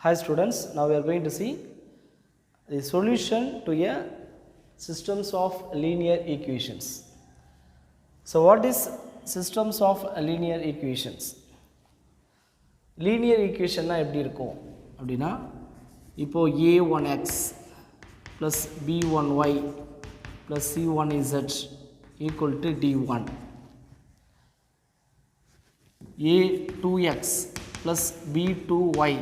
Hi students, now we are going to see the solution to a systems of linear equations. So what is systems of linear equations? Linear equation na எப்படி இருக்கும் அப்படினா இப்போ a1x plus b1y plus c1z equal to d1, a2x plus b2y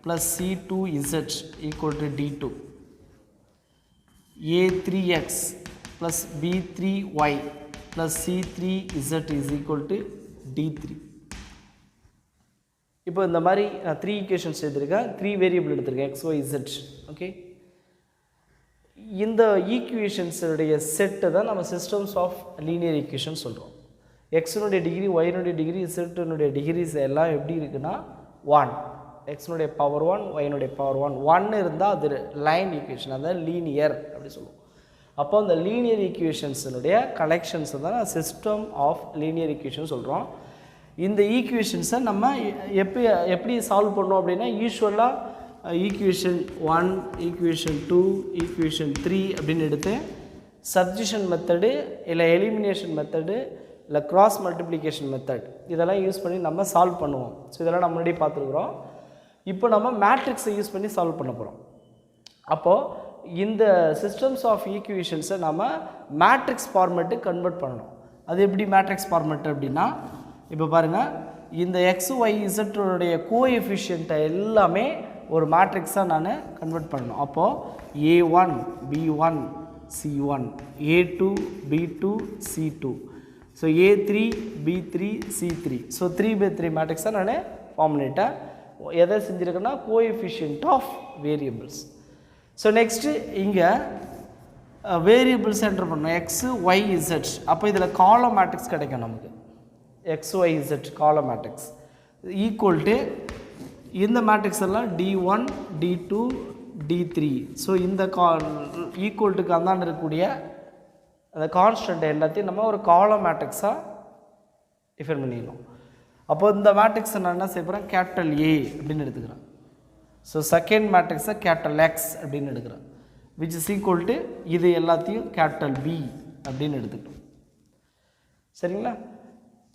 plus c2z equal to d2, a3x plus b3y plus c3z is equal to d3. இப்போ இந்த மாதிரி நான் 3 equations எடுத்துருக்கேன், 3 variable எடுத்துருக்கேன், x, y, z. ஓகே, இந்த ஈக்குவேஷன்ஸுடைய set தான் நம்ம systems of linear equation சொல்கிறோம். எக்ஸினுடைய டிகிரி, ஒய்னுடைய டிகிரி, இசட்டுனுடைய டிகிரிஸ் எல்லாம் எப்படி இருக்குன்னா 1, எக்ஸினுடைய பவர் 1, ஒய்னுடைய பவர் 1, 1 இருந்தால் அது லைன் ஈக்குவேஷன், அதாவது லீனியர் அப்படி சொல்லுவோம். அப்போ அந்த லீனியர் ஈக்குவேஷன்ஸினுடைய கலெக்ஷன்ஸ் தான் சிஸ்டம் ஆஃப் லீனியர் ஈக்குவேஷன் சொல்கிறோம். இந்த ஈக்குவேஷன்ஸை நம்ம எப்படி சால்வ் பண்ணோம் அப்படின்னா, யூஸ்வலாக ஈக்குவேஷன் 1, ஈக்குவேஷன் 2, ஈக்குவேஷன் 3 அப்படின்னு எடுத்து சப்ஸ்டிஷன் மெத்தடு இல்லை எலிமினேஷன் மெத்தடு இல்லை கிராஸ் மல்டிப்ளிகேஷன் மெத்தட் இதெல்லாம் யூஸ் பண்ணி நம்ம சால்வ் பண்ணுவோம். ஸோ இதெல்லாம் நம்ம முன்னாடி பார்த்துருக்குறோம். இப்போ நம்ம மேட்ரிக்ஸை யூஸ் பண்ணி சால்வ் பண்ண போகிறோம். அப்போது இந்த சிஸ்டம்ஸ் ஆஃப் ஈக்குவேஷன்ஸை நம்ம மேட்ரிக்ஸ் ஃபார்மேட்டுக்கு கன்வெர்ட் பண்ணணும். அது எப்படி மேட்ரிக்ஸ் ஃபார்மேட் அப்படின்னா, இப்போ பாருங்கள், இந்த எக்ஸ் ஒய் இசட்டுடைய கோஎஃபிஷியண்ட்டை எல்லாமே ஒரு மேட்ரிக்ஸாக நான் கன்வெர்ட் பண்ணணும். அப்போது a1 b1 c1, a2 b2 c2, so a3 b3 c3, so 3/3 மேட்ரிக்ஸாக நான் ஃபார்ம் பண்ணிட்டேன். எதை செஞ்சுருக்கேன்னா coefficient of variables. So next இங்கே வேரியபிள்ஸ் என்டர் பண்ணணும், எக்ஸு ஒய் இசட். அப்போ இதில் காலம் மேட்ரிக்ஸ் கிடைக்கும் நமக்கு, x Y z column matrix equal to இந்த மேட்ரிக்ஸ் எல்லாம் d1 d2 d3. ஸோ இந்த ஈக்குவல் டுக்கு அந்தாண்டு இருக்கக்கூடிய அந்த கான்ஸ்டன்ட் எல்லாத்தையும் நம்ம ஒரு காலம் மேட்ரிக்ஸாக டிஃபைன் பண்ணிடணும். அப்போ இந்த மேட்ரிக்ஸை நான் என்ன செய்ய போகிறேன், கேபிட்டல் ஏ அப்படின்னு எடுத்துக்கிறேன். ஸோ செகண்ட் மேட்ரிக்ஸை கேபிட்டல் எக்ஸ் அப்படின்னு எடுக்கிறேன், விச் இஸ் ஈக்குவல் டு இது எல்லாத்தையும் கேபிட்டல் பி அப்படின்னு எடுத்துக்கிட்டோம். சரிங்களா?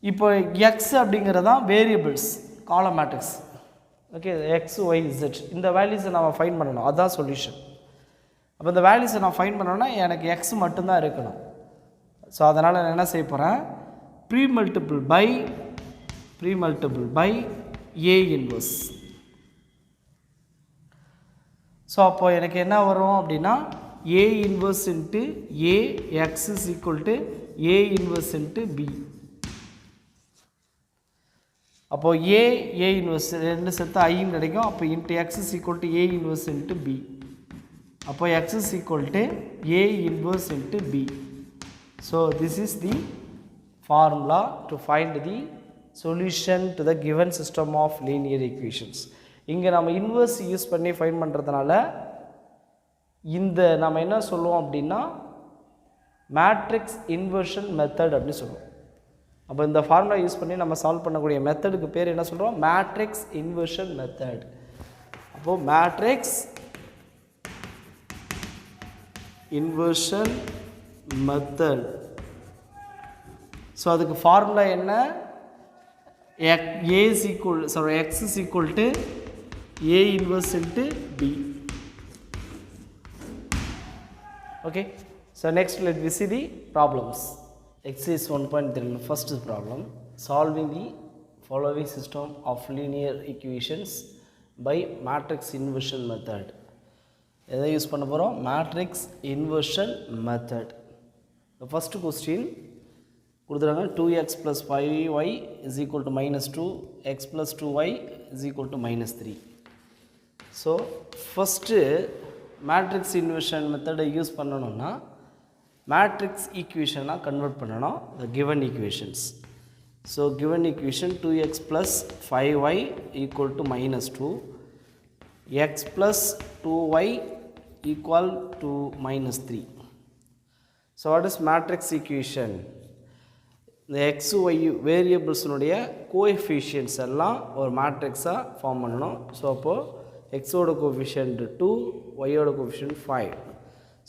இப்போ எக்ஸ் அப்படிங்கிறதான் variables column matrix. Okay, X Y Z இந்த வேல்யூஸை நம்ம ஃபைன் பண்ணணும், அதுதான் சொல்யூஷன். அப்போ இந்த வேல்யூஸை நான் ஃபைன் பண்ணோன்னா எனக்கு எக்ஸ் மட்டும்தான் இருக்கணும். ஸோ அதனால் நான் என்ன செய்ய போகிறேன், pre multiple by A inverse. So அப்போது எனக்கு என்ன வரும் அப்படின்னா, A inverse into A X is equal to A inverse into B. அப்போது ஏ இன்வர்ஸ் ரெண்டு சேர்த்து ஐன்னு கிடைக்கும். அப்போ into X is equal to A inverse into B. அப்போ X is equal to A inverse into B. So this is the formula to find the solution to the given system of linear equations. இங்கே நம்ம inverse use பண்ணி find பண்ணுறதுனால இந்த நம்ம என்ன சொல்லுவோம் அப்படின்னா மேட்ரிக்ஸ் இன்வர்ஷன் மெத்தட் அப்படின்னு சொல்லுவோம். அப்போ இந்த ஃபார்முலா யூஸ் பண்ணி நம்ம சால்வ் பண்ணக்கூடிய மெத்தடுக்கு பேர் என்ன சொல்கிறோம், மேட்ரிக்ஸ் இன்வர்ஷன் மெத்தட். அப்போது மேட்ரிக்ஸ் இன்வர்ஷன் மெத்தட். ஸோ அதுக்கு ஃபார்முலா என்ன, a is equal, sorry, x is equal to a inverse into b. Okay, so next let me see the problems. Exercise 1.3 first problem, solving the following system of linear equations by matrix inversion method. எதை use பண்ண போகிறோம், matrix inversion method. The first question கொடுத்துருக்காங்க, 2x plus 5y is equal to -2, x plus 2y is equal to -3. So first matrix inversion மெத்தடை use பண்ணணும்னா matrix ஈக்குவேஷனாக convert பண்ணணும் the given equations. So given equation 2x plus 5y equal to -2, x plus 2y equal to -3. So what is matrix equation? The x y variables coefficients எல்லாம் ஒரு மேட்ரிக்ஸாக form பண்ணணும். So அப்போது x ஓட coefficient 2, y ஓட coefficient 5.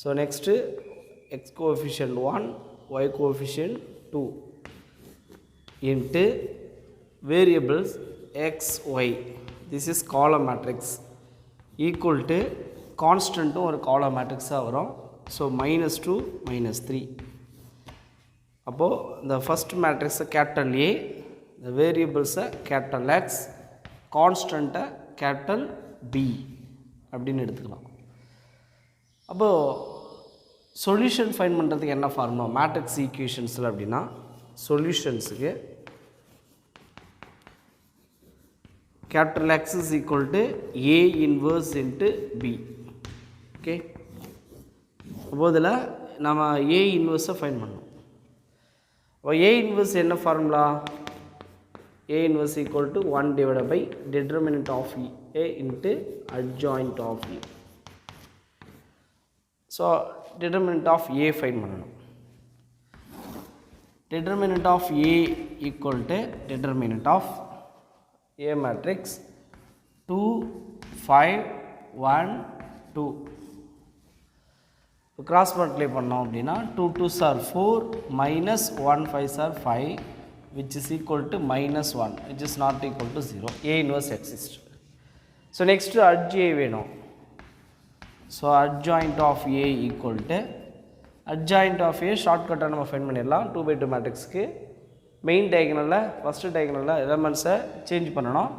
So next x coefficient 1, y coefficient 2 into variables x, y. This is column matrix equal to constant ஒரு column matrix வரும். So -2, -3. அப்போது இந்த ஃபஸ்ட் மேட்ரிக்ஸை கேபிட்டல் A, இந்த வேரியபிள்ஸை கேபிட்டல் X, கான்ஸ்டண்ட்டை கேபிட்டல் B அப்படின்னு எடுத்துக்கலாம். அப்போது சொல்யூஷன் ஃபைண்ட் பண்ணுறதுக்கு என்ன ஃபார்முலா மேட்ரிக்ஸ் ஈக்குவேஷன்ஸில் அப்படின்னா, சொல்யூஷன்ஸுக்கு capital X is equal to A inverse into B. Okay, அப்போது இதில் நம்ம A இன்வர்ஸை ஃபைண்ட் பண்ணணும். அப்போ A inverse என்ன formula? A inverse equal to 1 divided by determinant of A into adjoint of A. So determinant of A find பண்ணணும். Determinant of A equal to determinant of A matrix 2, 5, 1, 2. இப்போ cross multiply பண்ணோம் அப்படின்னா 2 2s are 4 minus 1 5s are 5 which is equal to -1 which is not equal to 0. A inverse exists. So next adj வேணும். So adjoint of A equal to adjoint of A ஷார்ட்கட்டாக நம்ம find பண்ணிடலாம். 2 by 2 மேட்ரிக்ஸ்க்கு main டயகனலில் first டயகனலில் எலமெண்ட்ஸை change பண்ணணும்.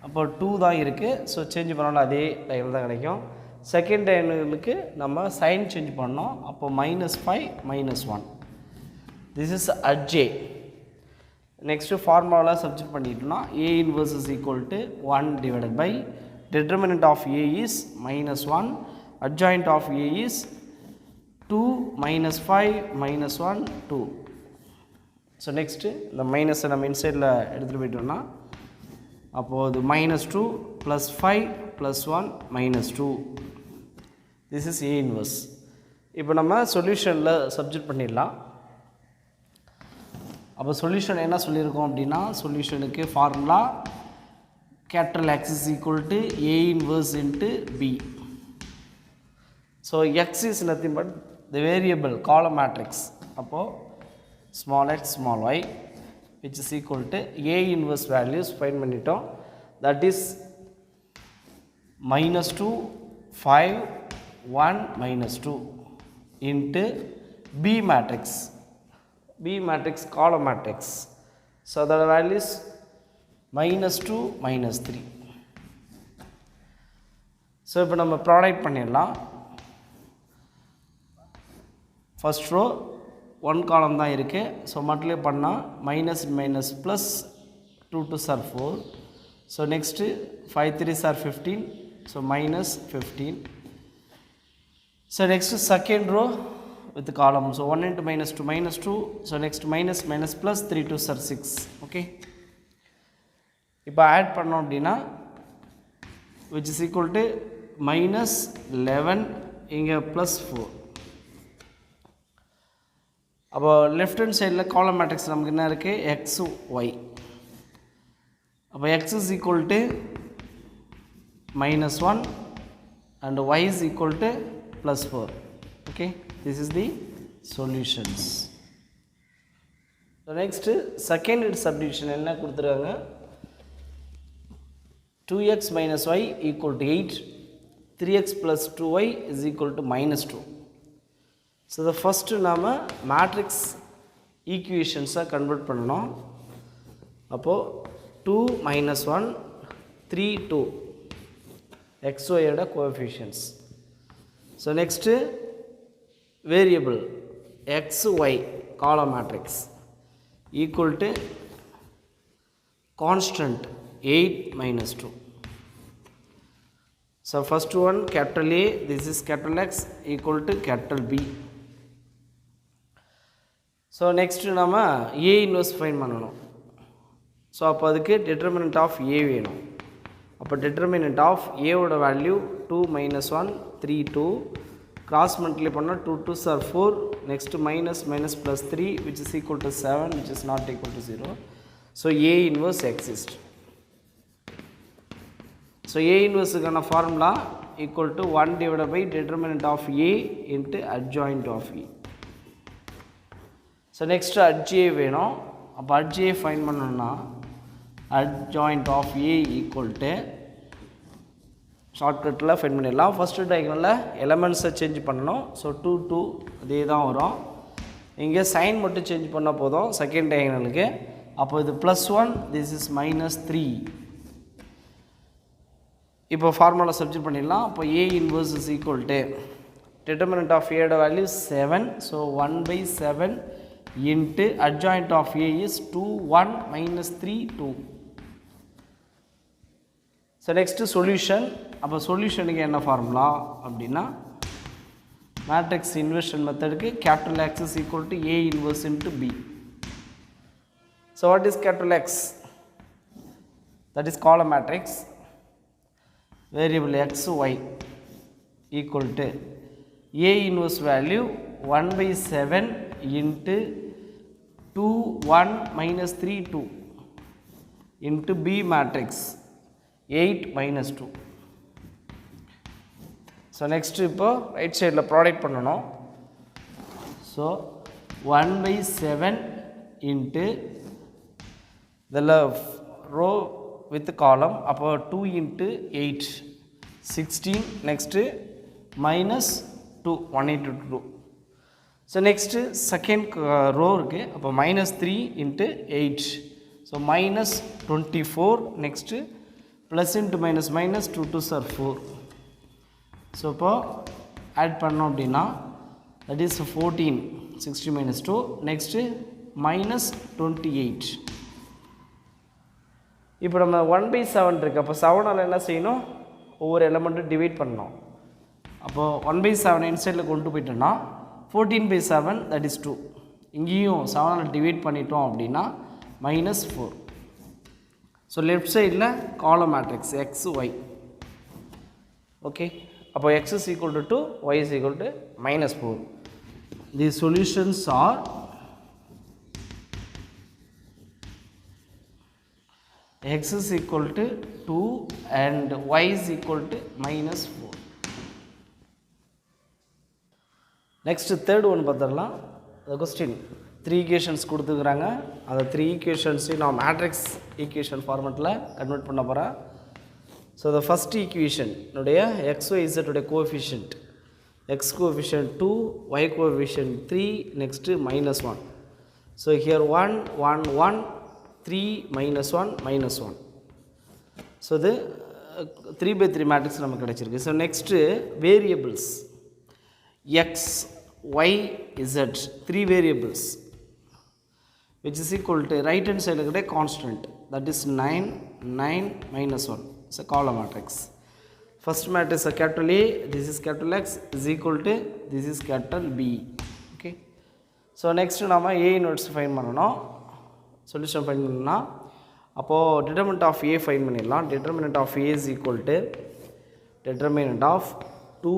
அப்போ 2 தான் இருக்குது. So change பண்ணாலும் அதே diagonal தான் கிடைக்கும். செகண்ட் டயகனலுக்கு நம்ம சைன் சேஞ்ச் பண்ணோம். அப்போ -5 -1. This is adj. நெக்ஸ்ட்டு ஃபார்முலாவில் சப்ஸ்டிட் பண்ணிட்டோம்னா A inverse is equal to 1 divided by determinant of A is -1, adjoint of A is 2 -5 -1 2. So next இந்த மைனஸை நம்ம இன்சைடில் எடுத்துகிட்டு போயிட்டோம்னா அப்போது -2 + 5 + 1 -2. This is A inverse. இப்போ நம்ம சொல்யூஷனில் சப்ஜெக்ட் பண்ணிடலாம். அப்போ சொல்யூஷன் என்ன சொல்லியிருக்கோம் அப்படின்னா, சொல்யூஷனுக்கு formula capital X is equal to A inverse into B. So X is nothing but the variable column matrix. அப்போது small x small y which is equal to A inverse values find பண்ணிட்டோம். that is -2, 5, 1, -2 into B matrix. B matrix column matrix. So the value is -2, -3. So இப்போ நம்ம product பண்ணிடலாம். First row 1 காலம் தான் இருக்குது. So multiply பண்ணால் -, +2 2s are 4. So next 5 3s are 15. So -15. So next second row with column. So 1 into -2 -2. So next minus plus 3 2s are 6. Okay. இப்போ add பண்ணோம் அப்படின்னா which is equal to -11 இங்கே +4. அப்போ left hand சைடில் column matrix நமக்கு என்ன இருக்குது? x, y. அப்போ x is equal to -1 and y is equal to +4. Okay. This is the solutions. So next second subdivision என்ன கொடுத்துருக்காங்க? 2x minus y equal to 8, 3x plus 2y is equal to -2. So the first நாம matrix equations convert பண்ணணும். அப்போ 2 - 1 3 2 x y ஓட coefficients. So next variable x y column matrix equal to constant 8 - 2. So first one capital A, this is capital X equal to capital B. So next நம்ம A inverse find பண்ணணும். So அப்போ அதுக்கு determinant of A வேணும். அப்போ determinant of A ஓட value 2 - 1 3 2. Cross multiply பண்ணால் 2 2s are 4. Next minus plus 3 which is equal to 7 which is not equal to 0. So A inverse exists. So A இன்வர்ஸுக்கான formula equal to 1 divided by determinant of A into adjoint of A. So next adj வேணும். அப்போ adj find பண்ணணும்னா adjoint of A equal to ஷார்ட்கட்டில் find பண்ணிடலாம். First டயக்னலில் எலமெண்ட்ஸை change பண்ணணும். So 2 2 அதே தான் வரும். இங்கே சைன் மட்டும் சேஞ்ச் பண்ணால் போதும் செகண்ட் டயக்னலுக்கு. அப்போ இது +1, திஸ் இஸ் -3. இப்போ ஃபார்முலா சப்ஸ்டிட்யூட் பண்ணிடலாம். அப்போ A inverse is equal to determinant of ஏட value 7. So 1/7 into adjoint of A is 2 1 -3 2. So next solution. அப்போ சொல்யூஷனுக்கு என்ன ஃபார்முலா அப்படின்னா மேட்ரிக்ஸ் இன்வெர்ஷன் மெத்தடுக்கு capital X is equal to A inverse into B. So what is capital X? That is column matrix. Variable X Y equal to A inverse value 1/7 into 2 1 -3 2 into B matrix 8 -2. So next இப்போ right சைடில் product பண்ணணும். So 1/7 into இதில் row with column. அப்போ 2 into 8 16. Next -2 1 into 2. So next second row இருக்குது. அப்போ -3 into 8. So -24. Next plus into minus 2 2s are 4. So இப்போ add பண்ணோம் அப்படின்னா தட் இஸ் 14 60 - 2. நெக்ஸ்ட்டு -28. இப்போ நம்ம 1/7 இருக்குது. அப்போ 7ஆல் என்ன செய்யணும், ஒவ்வொரு எலமெண்ட்டும் டிவைட் பண்ணணும். அப்போது 1/7 இன்சைடில் கொண்டு போயிட்டோன்னா 14/7 தட் இஸ் 2. இங்கேயும் 7ஆல் டிவைட் பண்ணிட்டோம் அப்படின்னா -4. ஸோ லெஃப்ட் சைடில் column matrix X Y. Okay, அப்போ x is equal to 2, y is equal to -4. The solutions are x is equal to 2 and y is equal to -4. Next third one பார்த்துடலாம். the question 3 equations கொடுத்துக்கிறாங்க. அந்த 3 equations நான் matrix equation ஃபார்மெட்டில் convert பண்ண போகிறேன். So the first equation நுடைய x y z உடைய coefficient, x coefficient 2, y coefficient 3, next -1. So here 1 1 1 3 -1 -1. So the 3/3 matrix நமக்கு கிடைச்சிருக்கு. So next variables x y z 3 variables which is equal to right hand side கிடை constant, that is 9 9 -1. It's a column matrix. First matrix is capital A, this is capital X is equal to this is capital B. Okay. So next நாம A inverse find பண்ணனும். Solution find பண்ணனும்னா அப்போ determinant of A find பண்ணிடலாம். Determinant of A is equal to determinant of 2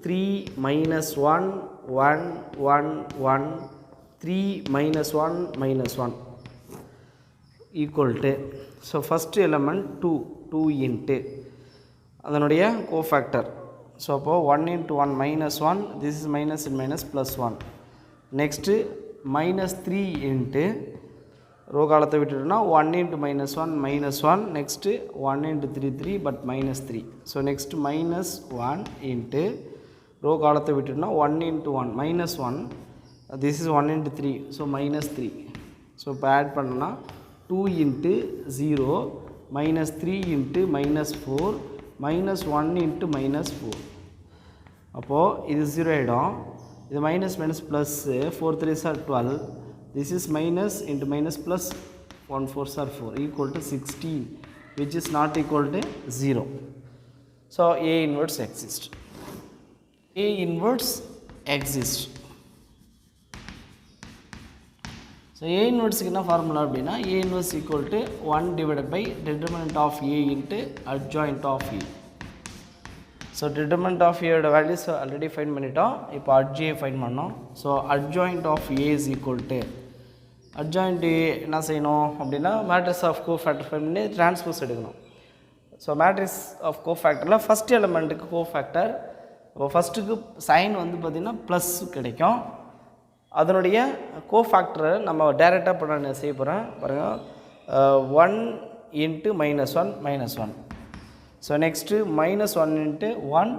3 -1 1 1 1 3 -1 -1 equal to, so first element 2 into அதனுடைய cofactor. So அப்போது 1 into 1 -1, this is minus in minus plus 1. Next -3 into row காலத்தை விட்டுட்டோம்னா 1 into -1 -1. Next 1 into 3 3 but -3. So next -1 into row காலத்தை விட்டுட்டோம்னா 1 into 1 -1. This is 1 into 3, so -3. So இப்போ add பண்ணோன்னா 2 into 0 -3 into -4 -1 into -4. அப்போது இது 0 ஆகிடும். இது minus plus 4 3s are 12. This is minus into minus plus 1 4s are 4 equal to 16, which is not equal to 0. So A inverse exists. A inverse exists. So A inverse என்ன formula அப்படின்னா A inverse equal to 1 divided by determinant of A into adjoint of A. So determinant of A ஓட values already find பண்ணிட்டோம். இப்போ adj find பண்ணோம். So adjoint of A is equal to adjoint A என்ன செய்யணும் அப்படின்னா matrix of cofactor find பண்ணி transpose எடுக்கணும். So matrix of கோஃபேக்டரில் ஃபஸ்ட் எலமெண்ட்டுக்கு கோஃபேக்டர், இப்போ ஃபஸ்ட்டுக்கு சைன் வந்து பார்த்திங்கன்னா ப்ளஸ் கிடைக்கும். அதனுடைய கோஃபேக்டரை நம்ம டைரெக்டாக இப்போ நான் செய்ய போகிறேன் பாருங்கள். 1 × -1 -1. ஸோ நெக்ஸ்ட்டு -1 × 1,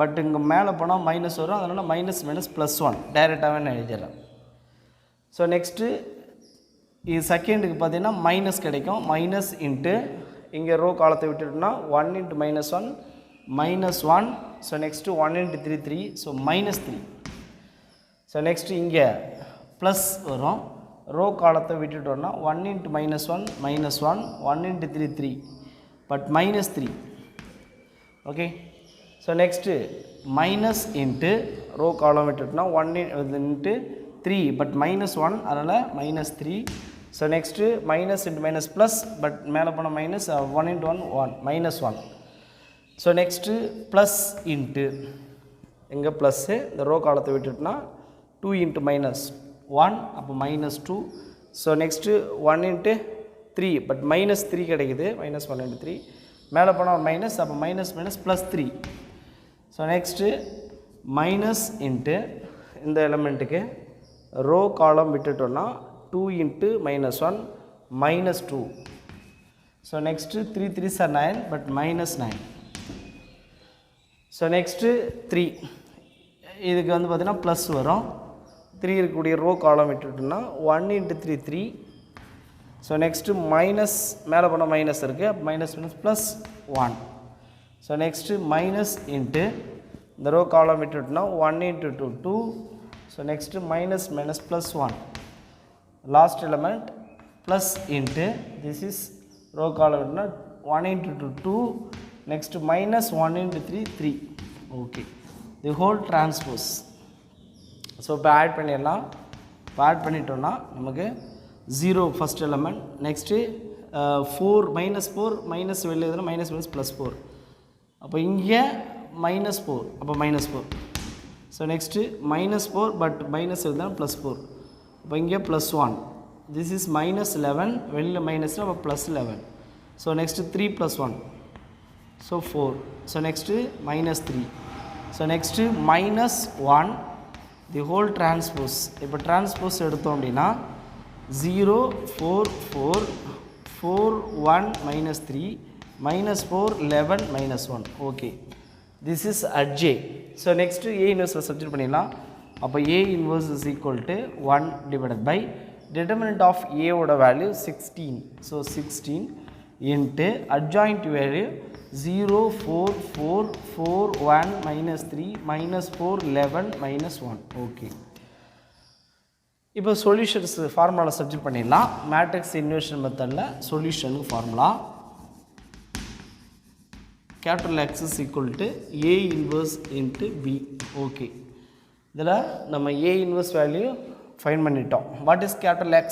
பட் இங்கே மேலே போனால் மைனஸ் வரும், அதனால் -(-+1) டைரெக்டாகவே நான் எழுதிடுறேன். ஸோ நெக்ஸ்ட்டு இது செகண்டுக்கு பார்த்தீங்கன்னா மைனஸ் கிடைக்கும், மைனஸ் இன்ட்டு இங்கே ரோ காலத்தை விட்டுட்டோம்னா 1 × -1 -1. So next 1 × 3 3, so -3. So next இங்கே ப்ளஸ் வரும், ரோ காலத்தை விட்டுட்டோம்னா 1 × -1 -1, 1 × 3 3, but -3. Okay. So next minus into row column விட்டுட்டோம்னா 1 × 3, பட் -1, அதனால் -3. So next minus into minus plus, but மேலே போனால் minus, 1 × 1 1 -1. So next plus into எங்கே ப்ளஸ்ஸு இந்த ரோ காலத்தை விட்டுட்டோம்னா 2 × -1, அப்போ -2. ஸோ நெக்ஸ்ட்டு 1 × 3, பட் -3 கிடைக்குது, -1 × 3. மேலே போனால் மைனஸ், அப்போ +3. ஸோ நெக்ஸ்ட்டு மைனஸ் இன்ட்டு இந்த எலமெண்ட்டுக்கு ரோ காலம் விட்டுட்டோன்னா 2 × -1 -2. So next 3 3s are 9, but -9. So next 3, இதுக்கு வந்து பார்த்திங்கன்னா ப்ளஸ் வரும், 3 இருக்கக்கூடிய ரோ காலம் விட்டுட்டோம்னா 1 × 3 3. ஸோ நெக்ஸ்ட்டு மைனஸ், மேலே போனால் மைனஸ் இருக்குது, அப்போ -+1. ஸோ நெக்ஸ்ட்டு மைனஸ் இன்ட்டு இந்த ரோ காலம் விட்டுட்டோம்னா 1 × 2 2. So next -+1. Last element plus into this is row column விட்டுனா 1 × 2 2. Next -1 × 3 3. Okay, the whole transpose. So இப்போ ஆட் பண்ணிடலாம். இப்போ ஆட் பண்ணிட்டோன்னா நமக்கு 0 ஃபஸ்ட் எலமெண்ட். நெக்ஸ்ட்டு 4 -4 மைனஸ் வெளியே எதுனா -+4. அப்போ இங்கே -4, அப்போ -4. ஸோ நெக்ஸ்ட்டு -4, பட் மைனஸ் எழுதுனா +4. அப்போ இங்கே +1. திஸ் இஸ் -11, வெளியில் மைனஸ்னால் அப்போ +11. So next 3 + 1, so 4. So next -3. So next -1, தி ஹோல் டிரான்ஸ்போஸ். இப்போ டிரான்ஸ்போஸ் எடுத்தோம் அப்படின்னா 0 4 4 4 1 -3 -4 11 -1. Okay, this is ad J. So next A இன்வெர்ஸில் சப்ஸ்டிட்யூட் பண்ணிடலாம். அப்போ A inverse is equal to 1 divided by determinant of A ஓட value 16. So 16 into adjoint value 0 4 4 4 1 -3 -4 11 -1. Okay, இப்போ solutions ஃபார்முலாவில் substitute பண்ணிடலாம். மேட்ரிக்ஸ் இன்வெர்ஷன் மெத்தடில் சொல்யூஷனுக்கு formula X is equal to A inverse into B. Okay, இதில் நம்ம A inverse வேல்யூ ஃபைண்ட் பண்ணிட்டோம். What is X?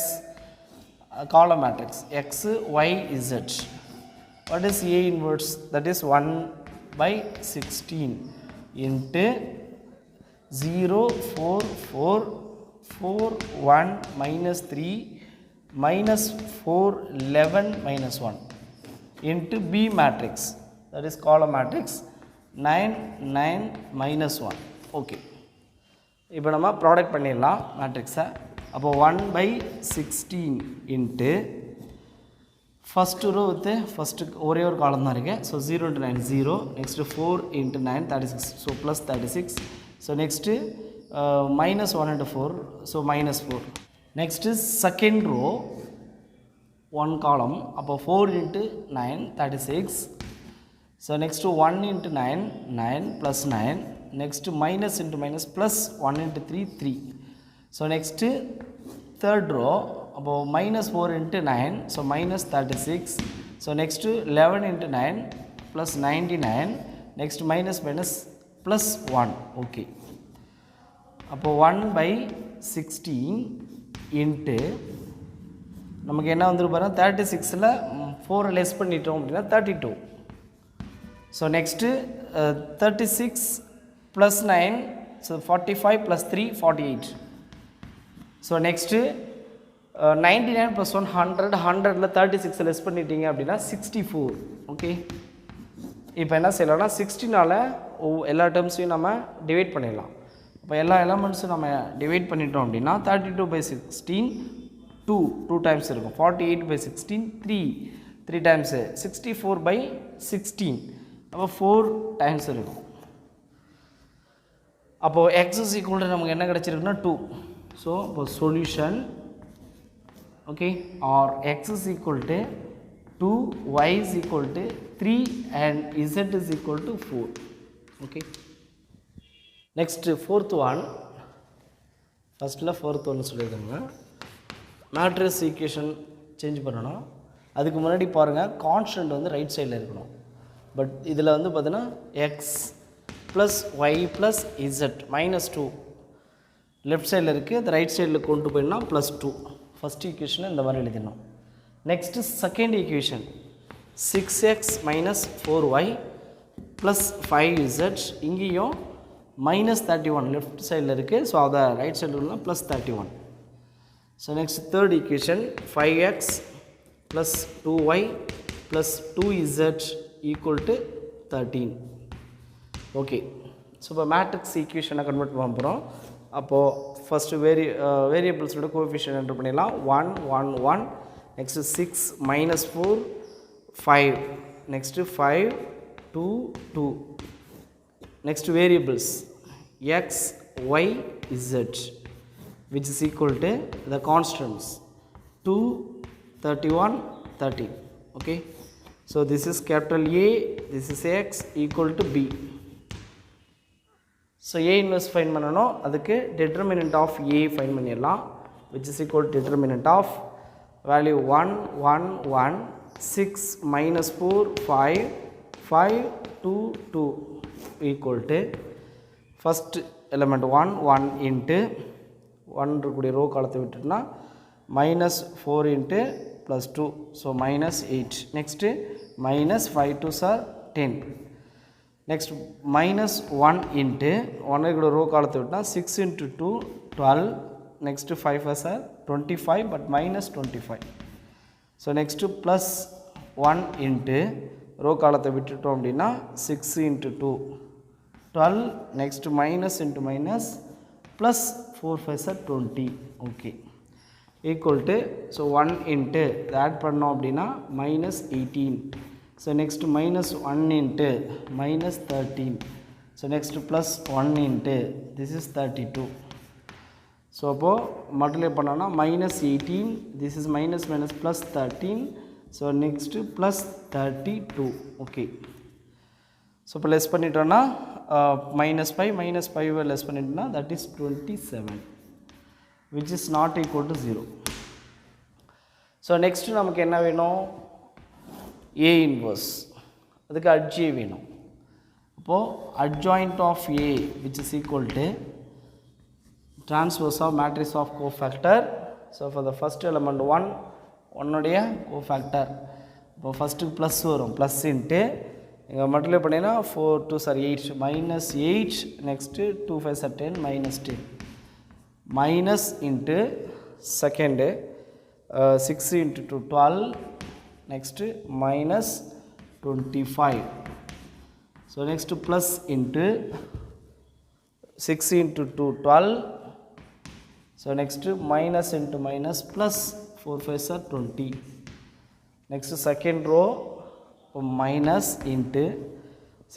காலம் matrix X Y Z. What is A inverse? That is 1/16 into 0 4 4 4 1 -3 -4 11 -1 into B matrix, that is column matrix 9 9 -1. Okay, இப்போ நம்ம product பண்ணிடலாம் மேட்ரிக்ஸை. அப்போ 1/16 into first row with first ஒரே ஒரு column தான் இருக்குது. So 0 × 9 0. Next 4 × 9 36. So +36. So next -1 × 4. So -4. Next second row 1 column. அப்போ 4 × 9 36. So next 1 × 9 9 +9. Next minus into minus plus 1 into 3 3. So next third row. அப்போது -4 into 9. So -36. So next 11 into 9 plus 99. Next minus plus 1. Okay, அப்போது 1/16 into நமக்கு என்ன வந்துருக்கு பாருங்கள் 36ல் 4 less பண்ணிட்டோம் அப்படின்னா 32. So next 36 + 9, so 45 + 3 48. So next 99 + 1 100 100ல் 36 less பண்ணிட்டீங்க அப்படின்னா 64. ஓகே, இப்போ என்ன செய்யலாம்னா 16ஆல் எல்லா டேர்ம்ஸையும் நம்ம டிவைட் பண்ணிடலாம். இப்போ எல்லா எலமெண்ட்ஸும் நம்ம டிவைட் பண்ணிட்டோம் அப்படின்னா 32/16 2 டைம்ஸ் இருக்கும். 48/16 3 டைம்ஸு. 64/16 அப்போ 4 டைம்ஸ் இருக்கும். அப்போது x is equal to நமக்கு என்ன கிடச்சிருக்குன்னா 2. ஸோ இப்போ solution okay or x is equal to 2, y is equal to 3 and z is equal to 4. Okay, next fourth one, ஃபஸ்ட்டில் fourth one சொல்லியிருக்காங்க. மேட்ரிக்ஸ் ஈக்குவேஷன் சேஞ்ச் பண்ணணும். அதுக்கு முன்னாடி பாருங்கள் கான்ஸ்டன்ட் வந்து ரைட் சைடில் இருக்கணும். பட் இதில் வந்து பார்த்தீங்கன்னா X plus Y plus Z -2 left சைடில் இருக்குது. அது ரைட் சைடில் கொண்டு போயிடணும் +2. ஃபஸ்ட் ஈக்குவேஷனை இந்த மாதிரி எழுதிடணும். Next second equation 6x - 4y plus 5z. இங்கேயும் -31 லெஃப்ட் சைடில் இருக்குது. ஸோ அதை ரைட் சைடில் +31. So next third equation 5x plus 2y plus 2z equal to 13. Okay, so இப்போ மேட்ரிக்ஸ் ஈக்குவேஷனை கன்வெர்ட் பண்ண போகிறோம். அப்போது ஃபஸ்ட்டு வேரியபிள்ஸோட கோஎஃபிஷியன்ட் என்டர் பண்ணிடலாம். 1 1 1. Next 6 -4 5. Next 5 2 2. Next variables x y z which is equal to the constants 2 31 13. Okay, so this is capital A, this is x equal to b. So a inverse find பண்ணனும். அதுக்கு determinant of a find பண்ணிடலாம், which is equal to determinant of value 1 1 1 6 -4 5 5 2 2 equal to first element 1 1 into 1 இருக்கக்கூடிய row காலத்தை விட்டுட்டுனா -4 into +2, so -8. next -5 2s are 10. next -1 into 1 இருக்கக்கூடிய row காலத்தை விட்டுனா 6 into 2 12. next 5s are 25 but -25. so next +1 into row காலத்தை விட்டுட்டோம் அப்படின்னா 6 into 2 12. next minus into minus plus 4 5s are 20. okay, equal to so 1 into add பண்ணோம் அப்படின்னா -18. so next -1 into -13. so next +1 into this is 32. so அப்போது multiply பண்ணோன்னா -18. this is minus plus 13. so next +32. okay, so இப்போ less பண்ணிட்டோன்னா -5 less பண்ணிட்டோன்னா that is 27, which is not equal to 0. so next நமக்கு என்ன வேணும்? a inverse. அதுக்கு adj வேணும். அப்போது adjoint of a which is equal to transverse of matrix of cofactor. so for the first element 1 உடைய cofactor. இப்போ first plus வரும், plus into இங்கே மல்டிப்ளை பண்ணிங்கன்னா 4 2s are 8 -8. Next 2 5s are 10 -10 minus into second 6 into 2 12. next -25. so next plus into 6 into 2 12. so next minus into minus plus 4 5s are 20. next second row minus into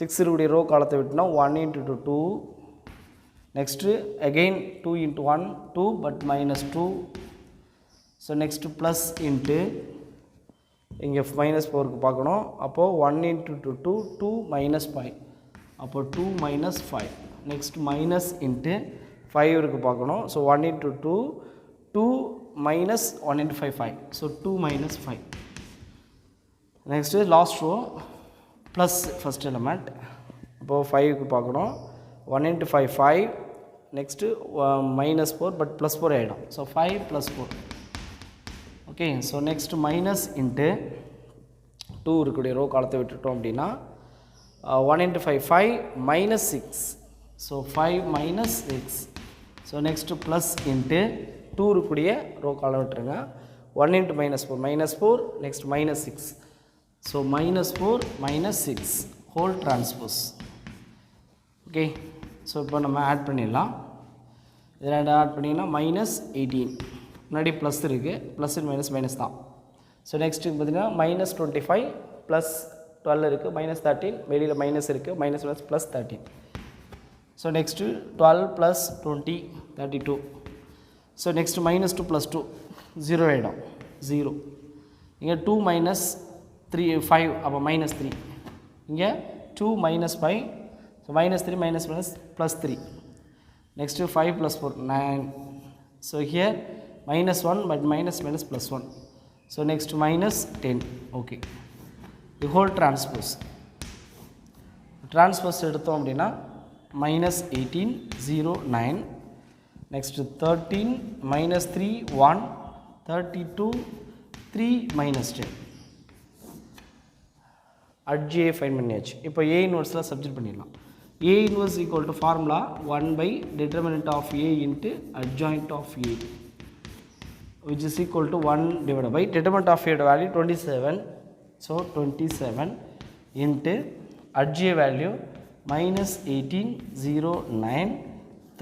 6 இருக்கக்கூடிய row காலத்தை விட்டுனா 1 into 2 next again 2 into 1 2 but -2. so next plus into இங்கே -4க்கு பார்க்கணும். அப்போது 1 into 2 2 2 -5. அப்போது 2 -5. next minus into 5 இருக்கு பார்க்கணும். so 1 into 2 2 minus 1 into 5 5. so 2 -5. next last row plus first element. அப்போது 5க்கு பார்க்கணும். 1 into 5 5. next -4 but +4 ஆகிடும். so 5 + 4. okay, so next minus into 2 இருக்கக்கூடிய ரோ காலத்தை விட்டுட்டோம் அப்படின்னா 1 into 5 5 -6. so 5 -6. so next plus into 2 இருக்கக்கூடிய ரோ காலம் விட்டுருங்க. 1 into -4 next -6. So -4 -6 whole transpose. Okay, so இப்போ நம்ம ஆட் பண்ணிடலாம். இது ரெண்டு ஆட் பண்ணிங்கன்னா -18 முன்னாடி ப்ளஸ் இருக்குது, ப்ளஸ் மைனஸ் தான். ஸோ நெக்ஸ்ட்டு பார்த்தீங்கன்னா -25 ப்ளஸ் 12 இருக்குது, -13 வெளியில் மைனஸ் இருக்குது, -12 plus 13. So next 12 plus 20 32. So next -2 plus 2 0 ஆகிடும், 0. இங்கே 2 -3 5 அப்போ -3. இங்கே 2 -5 so -3 minus plus 3. Next 5 plus 4 9. So here -1 but minus plus 1. So next -10. Okay, the whole transpose எடுத்தோம் அப்படின்னா -18 0 9. next 13 -3 1 32 3 -10. adj ஃபைண்ட் பண்ணியாச்சு. இப்போ a இன்வர்ஸில் சப்ஸ்டிட் பண்ணிடலாம். a inverse equal to formula 1 by determinant of a into adjoint of a, which is equal to 1 divided by determinant of a value 27. So 27 into adj value -18 0 9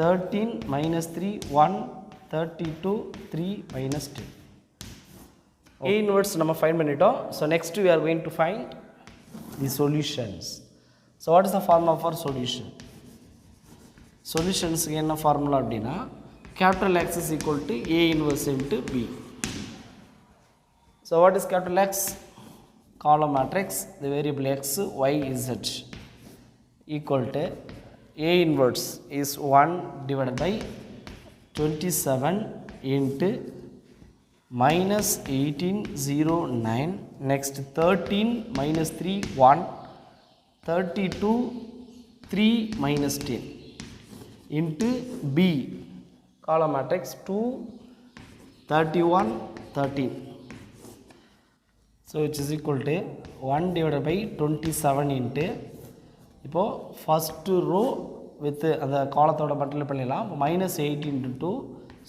13 -3 1 32 3 -10. A inverse நம்ம find பண்ணிட்டோம். So next we are going to find the solutions. So what is the formula for solution? Solutions என்ன formula அப்படின்னா capital X is equal to A inverse into B. So what is capital X? Column matrix, the variable X, Y, Z equal to A inverse is 1 divided by 27 into -18 0 9. Next 13 -3 1 32 3 -10 into B column matrix 2 31 13. So which is equal to 1 divided by 27 into இப்போ first row with அந்த காலத்தோட multiply பண்ணிடலாம். -18 into 2,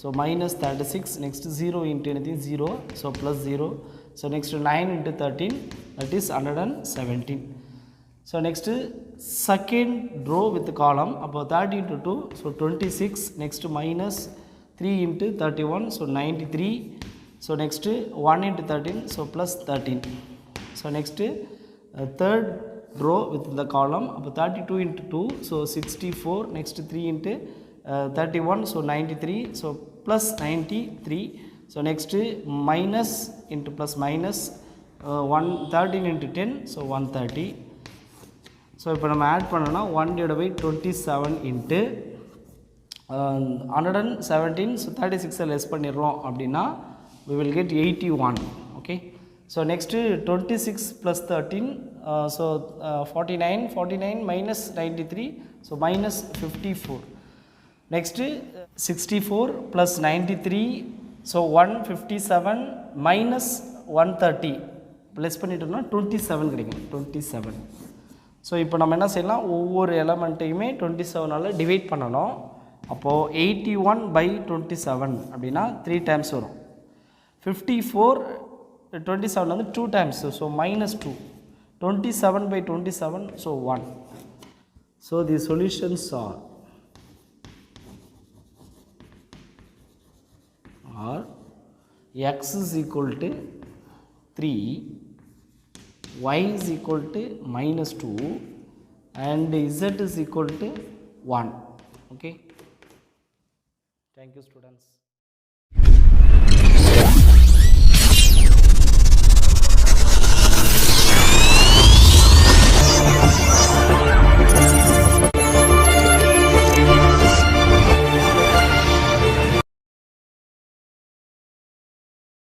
so -36. next 0 into anything 0, so plus 0. so next 9 into 13, that is 117. So next second row with the column, about 30 into 2, so 26. next -3 into 31, so 93. so next 1 into 13, so plus 13. so next third row with the column, about 32 into 2, so 64. next 3 into 31, so 93, so plus 93. so next minus into plus minus 13 into 10, so 130. so இப்போ நம்ம add பண்ணோம்னா 1 divided by 27 into 117, so 36 less பண்ணிடுறோம் அப்படின்னா we will get 81. okay, so next 26 plus 13, so 49 minus 93, so minus 54. next 64 plus 93, so 157 minus 130 plus பண்ணிட்டோம்னா 27 கிடைக்கும், 27. So இப்போ நம்ம என்ன செய்யலாம், ஒவ்வொரு எலமெண்ட்டையுமே 27ஆல் டிவைட் பண்ணணும். அப்போது 81/27 அப்படின்னா 3 டைம்ஸ் வரும். 54 27 வந்து 2 times, so -2. 27/27, so 1. So the solutions are x is equal to 3, y is equal to -2, and z is equal to 1. okay, thank you students.